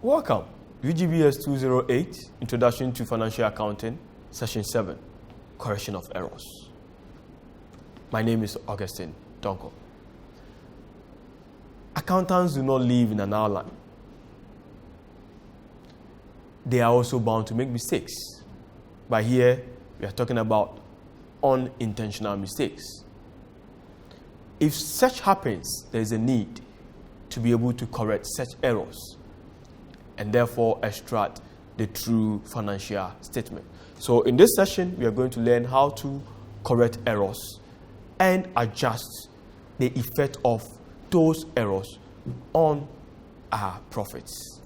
Welcome. UGBS 208, Introduction to Financial Accounting, Session 7, Correction of Errors. My name is Augustine Donko. Accountants do not live in an outline. They are also bound to make mistakes. But here, we are talking about unintentional mistakes. If such happens, there is a need to be able to correct such errors and therefore extract the true financial statement. So in this session, we are going to learn how to correct errors and adjust the effect of those errors on our profits.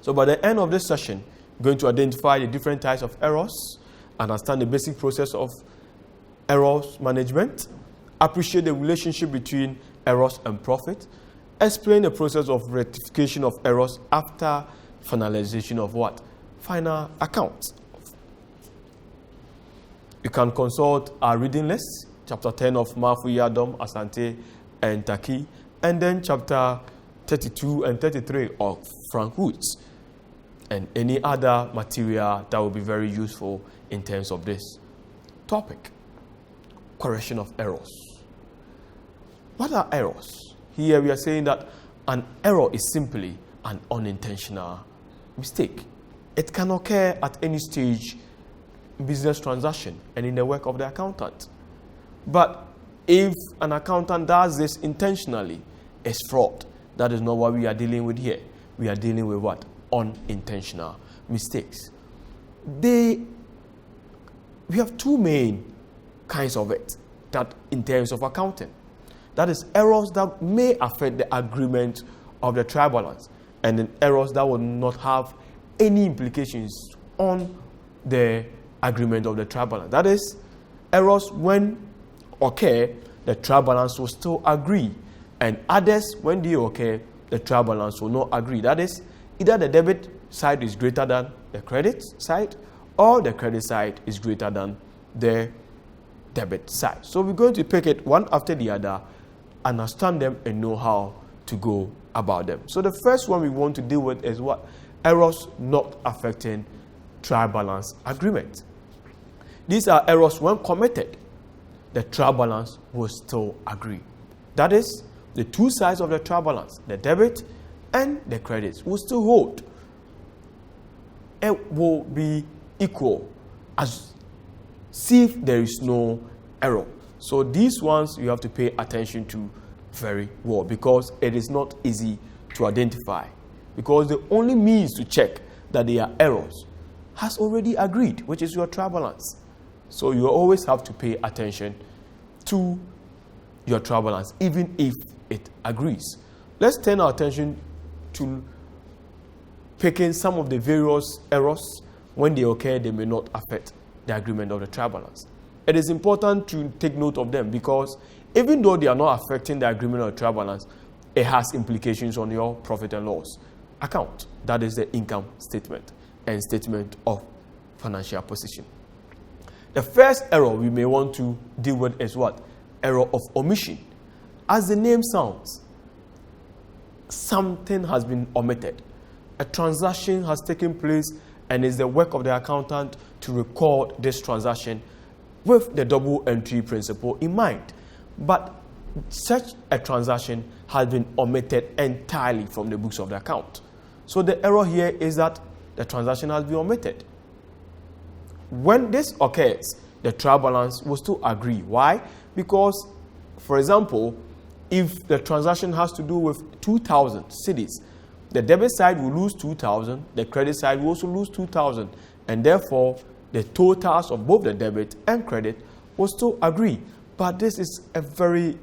So by the end of this session, we're going to identify the different types of errors, understand the basic process of errors management, appreciate the relationship between errors and profit, explain the process of rectification of errors after finalization of what? Final accounts. You can consult our reading list, chapter 10 of Mafu Yadom, Asante, and Taki, and then chapter 32 and 33 of Frank Woods, and any other material that will be very useful in terms of this topic. Correction of errors. What are errors? Here we are saying that an error is simply an unintentional mistake. It can occur at any stage in business transaction and in the work of the accountant. But if an accountant does this intentionally, it's fraud. That is not what we are dealing with here. We are dealing with what? Unintentional mistakes. We have two main kinds of it that in terms of accounting. That is errors that may affect the agreement of the trial balance, and then errors that will not have any implications on the agreement of the trial balance. That is, errors when occur, the trial balance will still agree, and others, when they occur, the trial balance will not agree. That is, either the debit side is greater than the credit side, or the credit side is greater than the debit side. So we're going to pick it one after the other, understand them, and know how to go about them. So the first one we want to deal with is what? Errors not affecting trial balance agreement. These are errors when committed, the trial balance will still agree. That is, the two sides of the trial balance, the debit and the credits, will still hold. It will be equal as if there is no error. So these ones you have to pay attention to very well, because it is not easy to identify. Because the only means to check that they are errors has already agreed, which is your trial balance. So you always have to pay attention to your trial balance, even if it agrees. Let's turn our attention to picking some of the various errors. When they occur, they may not affect the agreement of the trial balance. It is important to take note of them, because even though they are not affecting the agreement of the trial balance, it has implications on your profit and loss account. That is the income statement and statement of financial position. The first error we may want to deal with is what? Error of omission. As the name sounds, something has been omitted. A transaction has taken place, and it's the work of the accountant to record this transaction with the double entry principle in mind. But such a transaction has been omitted entirely from the books of the account. So the error here is that the transaction has been omitted. When this occurs, the trial balance will still agree. Why? Because, for example, if the transaction has to do with 2,000 cedis, the debit side will lose 2,000, the credit side will also lose 2,000, and therefore the totals of both the debit and credit will still agree. But this is a very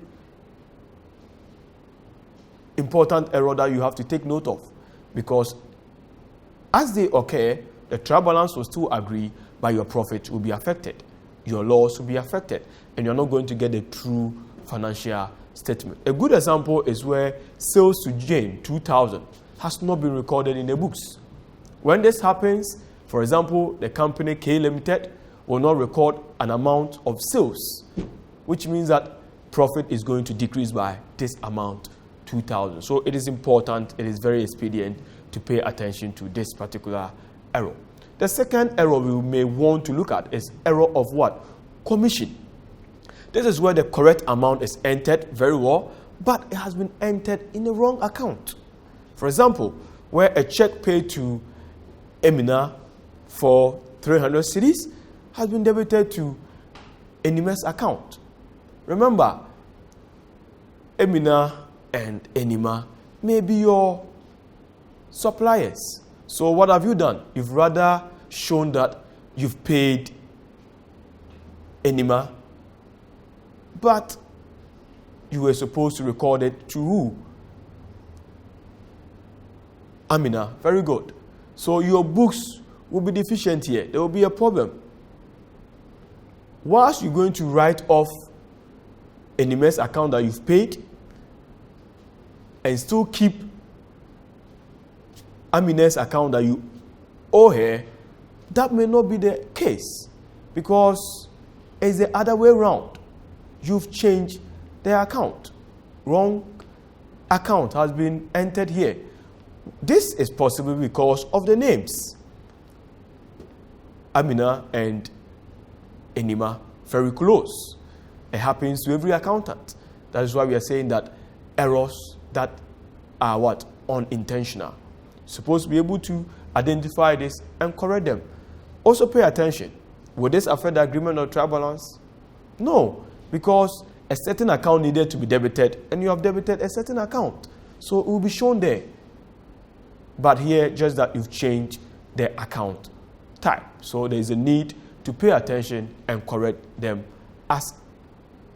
important error that you have to take note of, because as they occur, the trial balance will still agree, but your profit will be affected. Your loss will be affected, and you're not going to get a true financial statement. A good example is where sales to Jane 2,000 has not been recorded in the books. When this happens, for example, the company K Limited will not record an amount of sales, which means that profit is going to decrease by this amount, 2,000. So it is important, it is very expedient to pay attention to this particular error. The second error we may want to look at is error of what? Commission. This is where the correct amount is entered very well, but it has been entered in the wrong account. For example, where a check paid to Emina for 300 cedis has been debited to Enima's account. Remember, Emina and Enima may be your suppliers. So what have you done? You've rather shown that you've paid Enima, but you were supposed to record it to who? Amina. Very good. So your books will be deficient here. There will be a problem. Whilst you're going to write off Enima's account that you've paid and still keep Amina's account that you owe her, that may not be the case, because it's the other way around. You've changed the account. Wrong account has been entered here. This is possible because of the names. Amina and Enima, very close. It happens to every accountant. That is why we are saying that errors that are what? Unintentional. Supposed to be able to identify this and correct them. Also pay attention. Will this affect the agreement or trial balance? No, because a certain account needed to be debited and you have debited a certain account. So it will be shown there. But here, just that you've changed the account type. So there is a need to pay attention and correct them as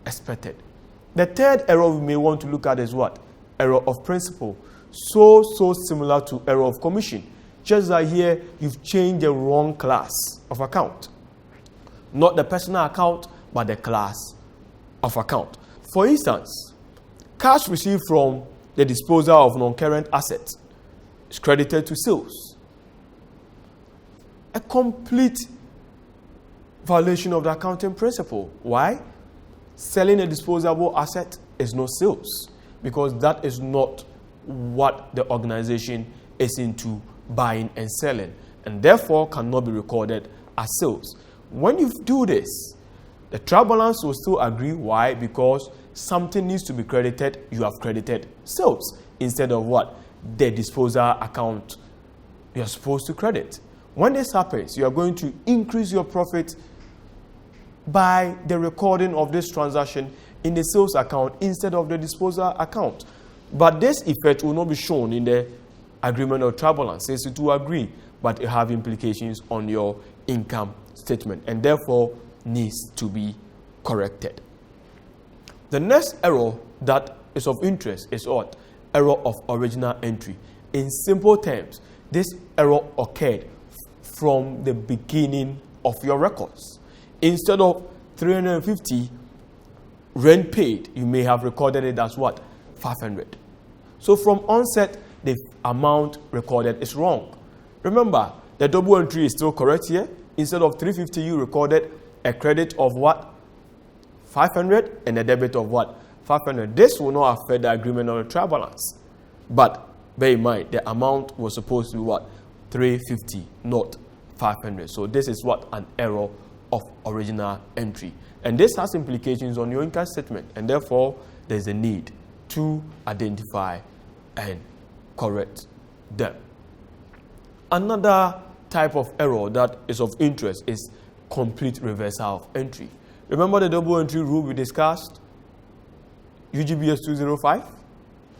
expected. The third error we may want to look at is what? Error of principle. So similar to error of commission. Just that here, you've changed the wrong class of account. Not the personal account, but the class of account. For instance, cash received from the disposal of non-current assets is credited to sales. A complete violation of the accounting principle. Why? Selling a disposable asset is not sales, because that is not what the organization is into buying and selling, and therefore cannot be recorded as sales. When you do this, the trial balance will still agree. Why? Because something needs to be credited. You have credited sales instead of what? The disposal account you are supposed to credit. When this happens, you are going to increase your profit by the recording of this transaction in the sales account instead of the disposal account. But this effect will not be shown in the agreement or trial balance. Since it will agree, but it have implications on your income statement and therefore needs to be corrected. The next error that is of interest is what? Error of original entry. In simple terms, this error occurred from the beginning of your records. Instead of 350 rent paid, you may have recorded it as what? 500. So from onset, the amount recorded is wrong. Remember, the double entry is still correct here. Instead of 350, you recorded a credit of what? 500 and a debit of what? 500. This will not affect the agreement on the trial balance. But bear in mind, the amount was supposed to be what? 350, not 500. So this is what? An error of original entry. And this has implications on your income statement. And therefore, there's a need to identify and correct them. Another type of error that is of interest is complete reversal of entry. Remember the double entry rule we discussed? UGBS 205?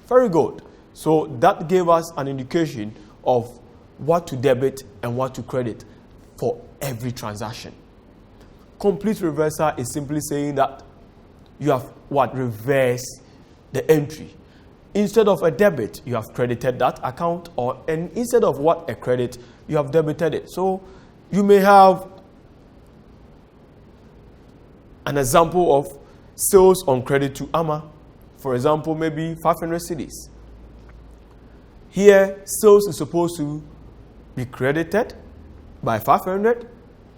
Very good. So that gave us an indication of what to debit and what to credit for every transaction. Complete reversal is simply saying that you have what? Reverse the entry. Instead of a debit, you have credited that account, and instead of what? A credit, you have debited it. So you may have an example of sales on credit to AMA. For example, maybe 500 cedis. Here, sales is supposed to be credited by 500.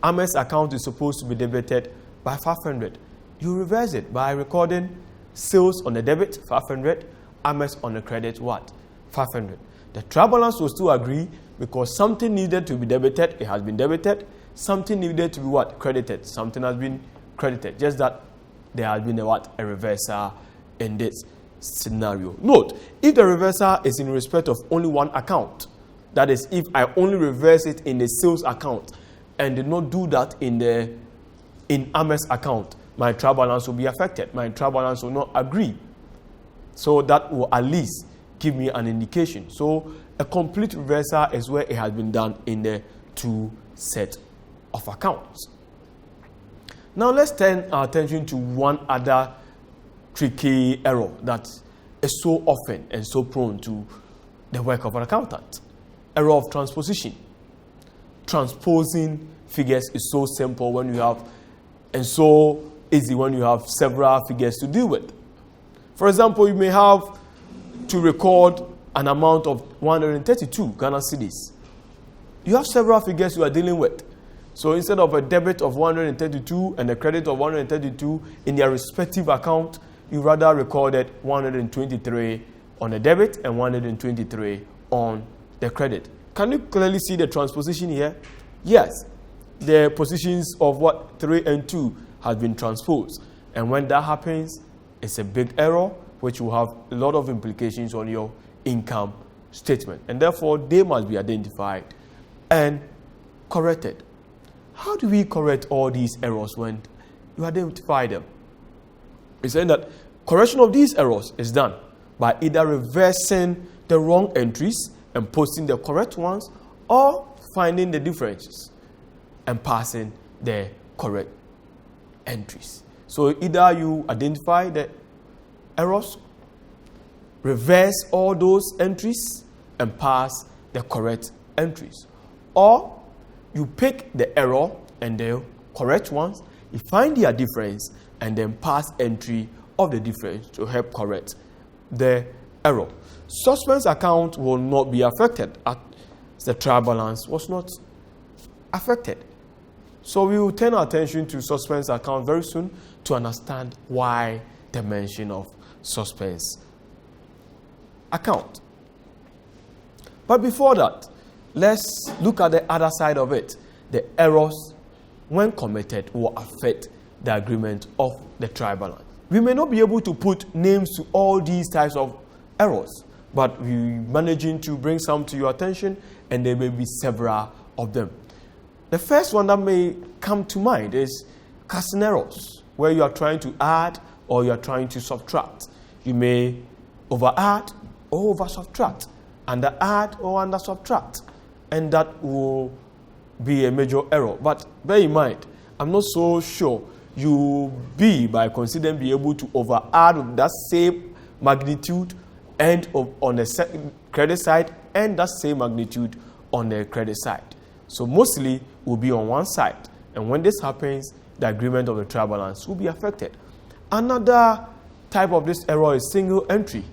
AMA's account is supposed to be debited by 500. You reverse it by recording sales on the debit, 500, AMA's on the credit, what? 500. The trial balance will still agree because something needed to be debited, it has been debited. Something needed to be what? Credited. Something has been credited. Just that there has been a reversal in this scenario. Note, if the reversal is in respect of only one account, that is, if I only reverse it in the sales account and did not do that in Ahmed's account, my trial balance will be affected. My trial balance will not agree. So that will at least give me an indication. So a complete reversal is where it has been done in the two sets of accounts. Now let's turn our attention to one other tricky error that is so often and so prone to the work of an accountant. Error of transposition. Transposing figures is so simple when you have, and so easy when you have several figures to deal with. For example, you may have to record an amount of 132 Ghana cedis. You have several figures you are dealing with. So instead of a debit of 132 and a credit of 132 in their respective account, you rather recorded 123 on the debit and 123 on the credit. Can you clearly see the transposition here? Yes. The positions of 3 and 2 has been transposed. And when that happens, it's a big error which will have a lot of implications on your income statement. And therefore, they must be identified and corrected. How do we correct all these errors when you identify them? We're saying that correction of these errors is done by either reversing the wrong entries and posting the correct ones, or finding the differences and passing the correct entries. So either you identify the errors, reverse all those entries, and pass the correct entries, or you pick the error and the correct ones, you find their difference, and then pass entry of the difference to help correct the error. Suspense account will not be affected as the trial balance was not affected. So we will turn our attention to suspense account very soon to understand why the mention of suspense account. But before that, let's look at the other side of it. The errors, when committed, will affect the agreement of the trial balance. We may not be able to put names to all these types of errors, but we're managing to bring some to your attention, and there may be several of them. The first one that may come to mind is casting errors, where you are trying to add or you are trying to subtract. You may over-add or over-subtract, under-add or under-subtract, and that will be a major error. But bear in mind, I'm not so sure you'll be, by considering, be able to over-add with that same magnitude and on the credit side, and that same magnitude on the credit side. So mostly will be on one side. And when this happens, the agreement of the trial balance will be affected. Another type of this error is single entry,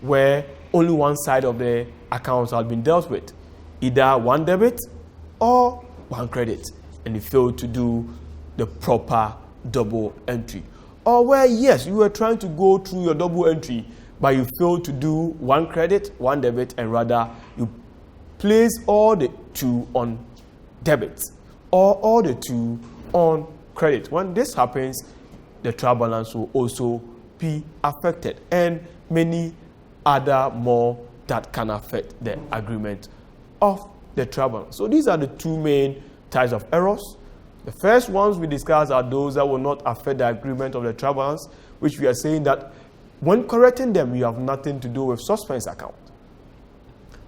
where only one side of the account has been dealt with, either one debit or one credit, and you failed to do the proper double entry. Or where, yes, you were trying to go through your double entry, but you failed to do one credit, one debit, and rather you place all the two on debit or all the two on credit. When this happens, the trial balance will also be affected, and many other more that can affect the agreement of the trial balance. So these are the two main types of errors. The first ones we discussed are those that will not affect the agreement of the trial balance, which we are saying that when correcting them, you have nothing to do with suspense account.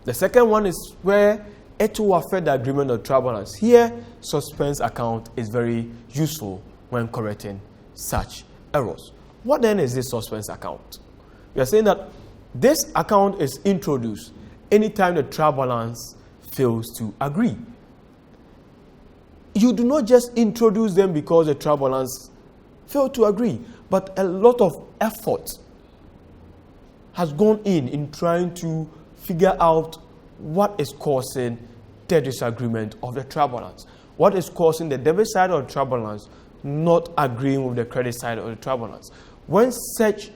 The second one is where it will affect the agreement of trial balance. Here, suspense account is very useful when correcting such errors. What then is this suspense account? We are saying that this account is introduced anytime the trial balance fails to agree. You do not just introduce them because the trial balance failed to agree, but a lot of effort has gone in trying to figure out what is causing the disagreement of the trial balance. What is causing the debit side of the trial balance not agreeing with the credit side of the trial balance. When such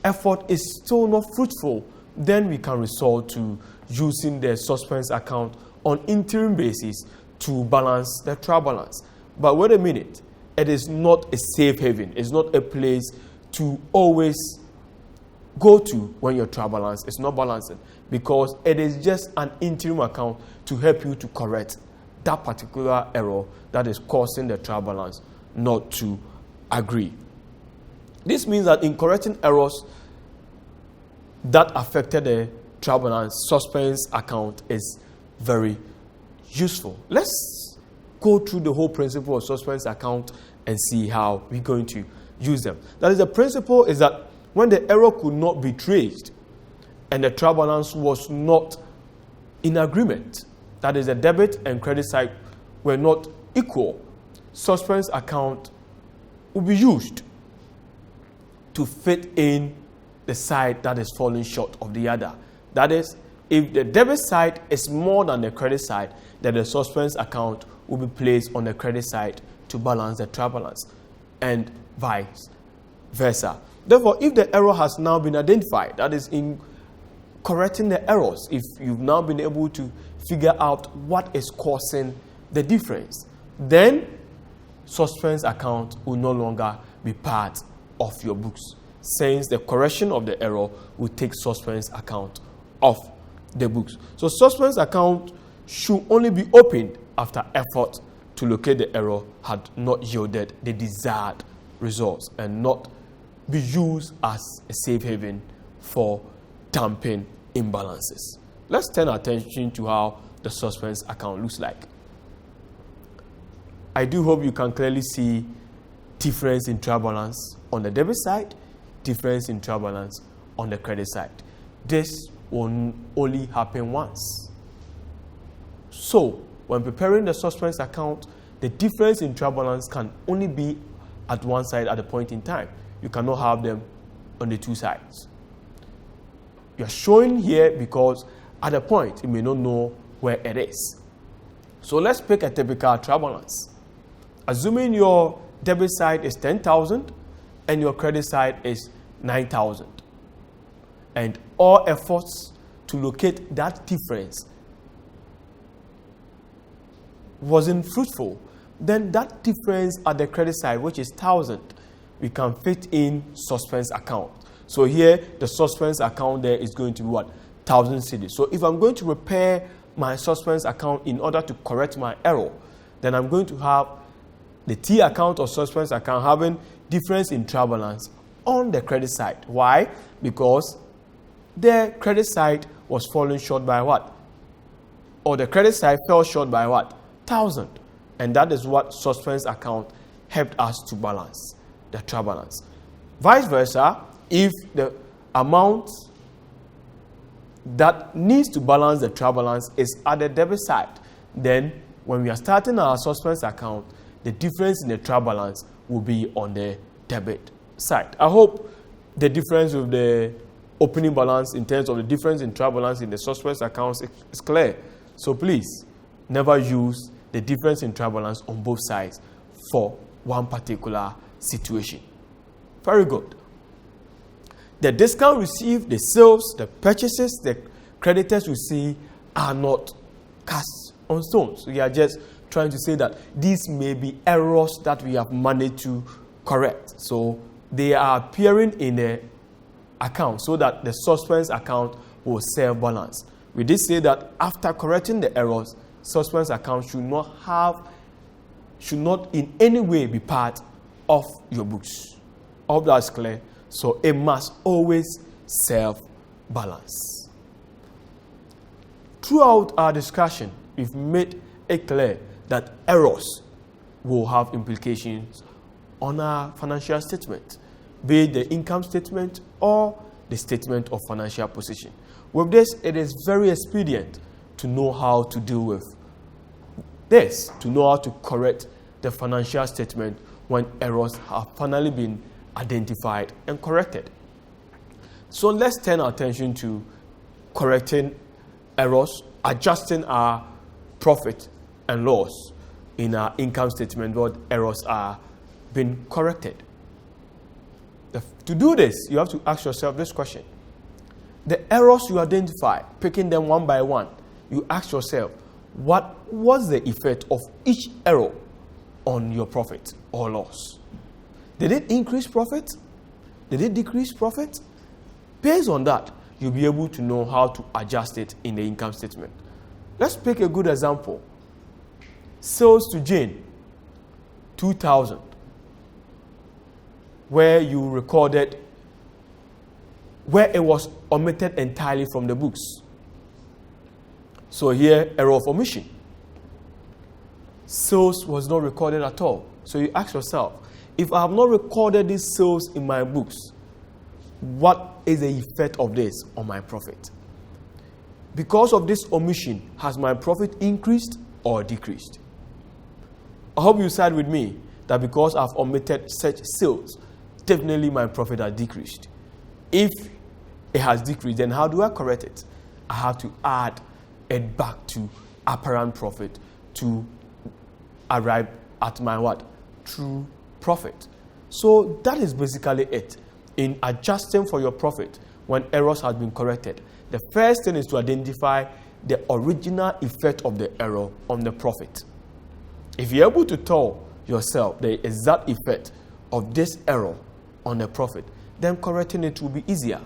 effort is still not fruitful, then we can resort to using the suspense account on interim basis to balance the trial balance. But wait a minute, it is not a safe haven. It's not a place to always go to when your trial balance is not balancing, because it is just an interim account to help you to correct that particular error that is causing the trial balance not to agree. This means that in correcting errors that affected the trial balance, suspense account is very useful. Let's go through the whole principle of suspense account and see how we're going to use them. That is, the principle is that when the error could not be traced and the trial balance was not in agreement, that is, the debit and credit side were not equal, suspense account will be used to fit in the side that is falling short of the other. That is, if the debit side is more than the credit side, then the suspense account will be placed on the credit side to balance the trial balance, and vice versa. Therefore, if the error has now been identified, that is, in correcting the errors, if you've now been able to figure out what is causing the difference, then suspense account will no longer be part of your books, since the correction of the error will take suspense account off the books. So suspense account should only be opened after effort to locate the error had not yielded the desired results, and not be used as a safe haven for dumping imbalances. Let's turn our attention to how the suspense account looks like. I do hope you can clearly see difference in trial balance on the debit side, difference in trial balance on the credit side. This will only happen once. So, when preparing the suspense account, the difference in trial balance can only be at one side at a point in time. You cannot have them on the two sides. You are showing here because at a point you may not know where it is. So let's pick a typical trial balance. Assuming your debit side is 10,000 and your credit side is 9,000, and all efforts to locate that difference wasn't fruitful, then that difference at the credit side, which is 1,000, we can fit in suspense account. So here, the suspense account there is going to be what? 1,000 cedis. So if I'm going to repair my suspense account in order to correct my error, then I'm going to have the T account or suspense account having difference in trial balance on the credit side. Why? Because the credit side was falling short by what? Or the credit side fell short by what? 1,000. And that is what suspense account helped us to balance the trial balance. Vice versa, if the amount that needs to balance the trial balance is at the debit side, then when we are starting our suspense account, the difference in the trial balance will be on the debit side. I hope the difference with the opening balance in terms of the difference in trial balance in the suspense accounts is clear. So please, never use the difference in trial balance on both sides for one particular situation. Very good. The discount received, the sales, the purchases, the creditors receive are not cast on stones. We are just trying to say that these may be errors that we have managed to correct. So they are appearing in the account so that the suspense account will self-balance. We did say that after correcting the errors, suspense account should not in any way be part of your books. I hope that's clear. So it must always self-balance. Throughout our discussion, we've made it clear that errors will have implications on our financial statement, be it the income statement or the statement of financial position. With this, it is very expedient to know how to deal with this, to know how to correct the financial statement when errors have finally been identified and corrected. So let's turn our attention to correcting errors, adjusting our profit and loss in our income statement where errors are being corrected. To do this, you have to ask yourself this question. the errors you identify, picking them one by one, you ask yourself, what was the effect of each error on your profit or loss? Did it increase profit? Did it decrease profit? Based on that, you'll be able to know how to adjust it in the income statement. Let's pick a good example. Sales to Jane, 2,000, where you recorded, where it was omitted entirely from the books. So here, error of omission. Sales was not recorded at all. So you ask yourself, if I have not recorded these sales in my books, what is the effect of this on my profit? Because of this omission, has my profit increased or decreased? I hope you side with me that because I've omitted such sales, definitely my profit has decreased. If it has decreased, then how do I correct it? I have to add it back to apparent profit to arrive at my what? True profit. So that is basically it. In adjusting for your profit when errors have been corrected, the first thing is to identify the original effect of the error on the profit. If you're able to tell yourself the exact effect of this error on the profit, then correcting it will be easier.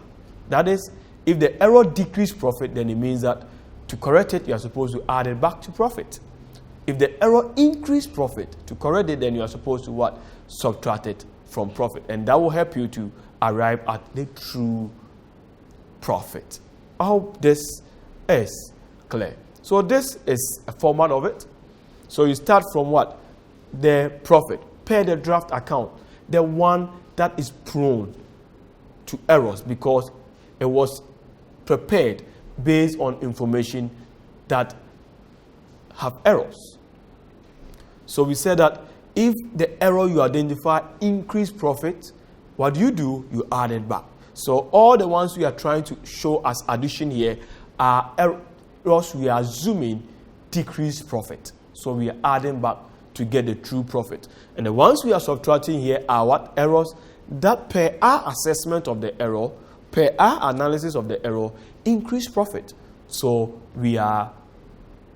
That is, if the error decreased profit, then it means that to correct it, you are supposed to add it back to profit. If the error increased profit, to correct it, then you are supposed to what? Subtract it from profit. And that will help you to arrive at the true profit. I hope this is clear. So this is a format of it. So you start from what? The profit per the draft account, the one that is prone to errors because it was prepared based on information that have errors. So we said that if the error you identify increase profit, what do? You add it back. So all the ones we are trying to show as addition here are errors we are assuming decrease profit. So we are adding back to get the true profit. And the ones we are subtracting here are what? Errors that per our assessment of the error, per our analysis of the error, increase profit. So we are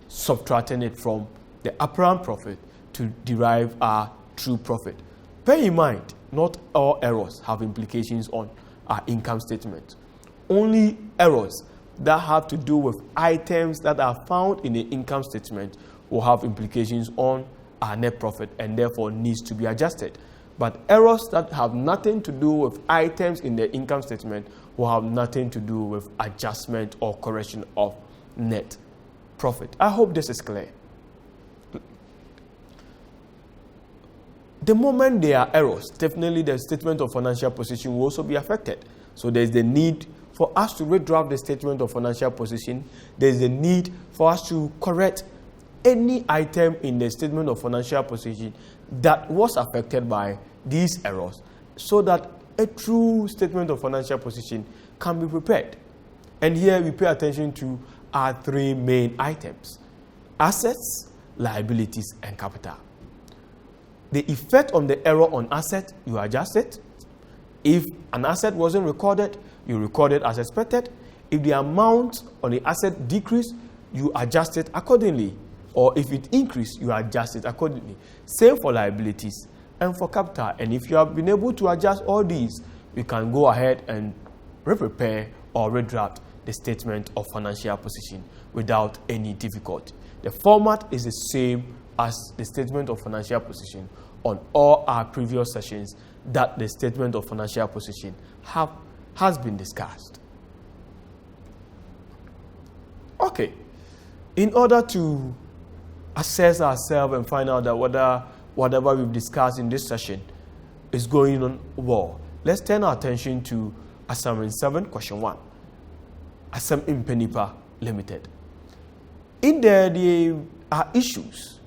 subtracting it from the apparent profit to derive our true profit. Bear in mind, not all errors have implications on our income statement. Only errors that have to do with items that are found in the income statement will have implications on our net profit and therefore needs to be adjusted. But errors that have nothing to do with items in the income statement will have nothing to do with adjustment or correction of net profit. I hope this is clear. The moment there are errors, definitely the statement of financial position will also be affected. So there's the need for us to redraft the statement of financial position. There's the need for us to correct any item in the statement of financial position that was affected by these errors so that a true statement of financial position can be prepared. And here we pay attention to our three main items: assets, liabilities, and capital. The effect on the error on asset, you adjust it. If an asset wasn't recorded, you record it as expected. If the amount on the asset decreased, you adjust it accordingly. Or if it increased, you adjust it accordingly. Same for liabilities and for capital. And if you have been able to adjust all these, you can go ahead and re-prepare or redraft the statement of financial position without any difficulty. The format is the same as the statement of financial position on all our previous sessions that the statement of financial position has been discussed. Okay. In order to assess ourselves and find out that whether whatever we've discussed in this session is going on well, let's turn our attention to Assignment 7, Question 1. Assem Impenipa Limited. In there are issues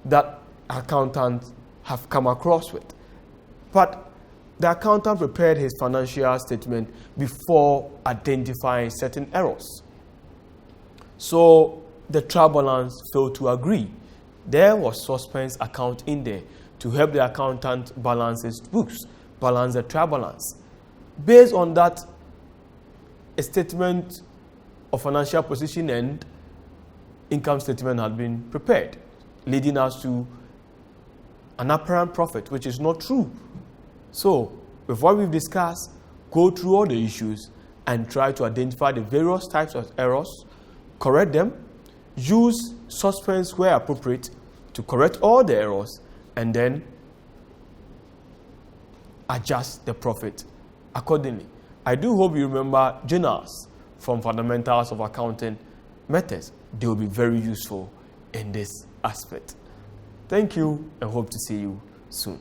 that accountants have come across with. But the accountant prepared his financial statement before identifying certain errors. So the trial balance failed to agree. There was suspense account in there to help the accountant balance his books, balance the trial balance. Based on that a statement of financial position and income statement had been prepared, leading us to an apparent profit, which is not true. So, with what we've discussed, go through all the issues and try to identify the various types of errors, correct them, use suspense where appropriate to correct all the errors, and then adjust the profit accordingly. I do hope you remember journals from Fundamentals of Accounting Methods. They will be very useful in this aspect. Thank you and hope to see you soon.